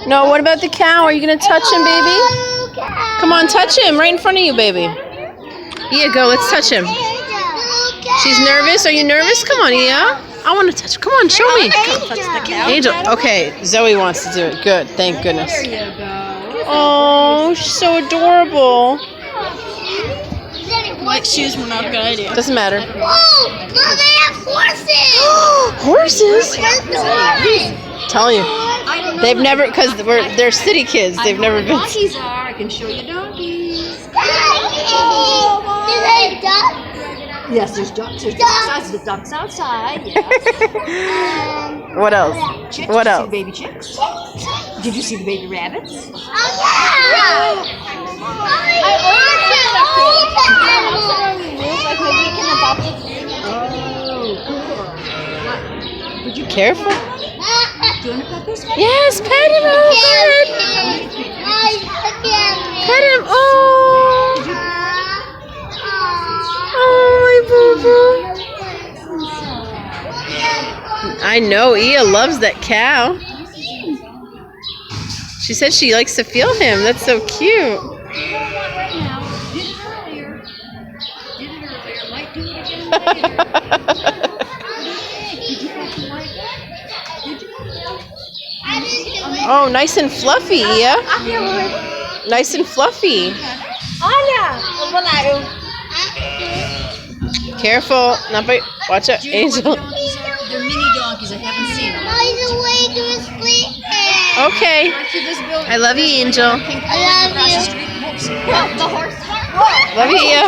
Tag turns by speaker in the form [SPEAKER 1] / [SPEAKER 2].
[SPEAKER 1] No, what about the cow? Are you going to touch him, baby? Come on, touch him right in front of you, baby. Ia, go. Let's touch him. She's nervous. Are you nervous? Come on, Ia. I want to touch. Come on, show me. Angel. Okay, Zoe wants to do it. Good. Thank goodness.
[SPEAKER 2] There you go.
[SPEAKER 1] Oh, she's so adorable.
[SPEAKER 2] White shoes were not a good idea.
[SPEAKER 1] Doesn't matter.
[SPEAKER 3] Whoa! Look, they have
[SPEAKER 1] Horses?
[SPEAKER 3] horses!
[SPEAKER 1] Tell you. They've never, because they're city kids. They've never been.
[SPEAKER 2] Donkeys are. I can show you donkeys.
[SPEAKER 3] Do they duck?
[SPEAKER 2] Yes, there's ducks. There's ducks outside. The ducks outside. Yes.
[SPEAKER 1] What else?
[SPEAKER 2] Chicks.
[SPEAKER 1] What
[SPEAKER 2] Did you
[SPEAKER 1] else?
[SPEAKER 2] see the baby chicks? Did you see the baby rabbits?
[SPEAKER 3] Oh, yeah! I ordered
[SPEAKER 2] Did you
[SPEAKER 1] Careful.
[SPEAKER 2] do you want to pet this one?
[SPEAKER 1] Yes, pet him. Oh, good. Pet him. Oh. Oh, my boo-boo. I know. Ia loves that cow. She said she likes to feel him. That's so cute.
[SPEAKER 2] Might do it again later.
[SPEAKER 1] Oh, nice and fluffy, Ia. Nice and fluffy. Careful. Not by. Watch out,
[SPEAKER 2] Do you know what
[SPEAKER 1] Angel.
[SPEAKER 2] donkeys are? They're mini donkeys. I haven't seen them.
[SPEAKER 1] Okay. I love you, Angel.
[SPEAKER 3] I love you.
[SPEAKER 2] The horse.
[SPEAKER 1] Love you, Ia.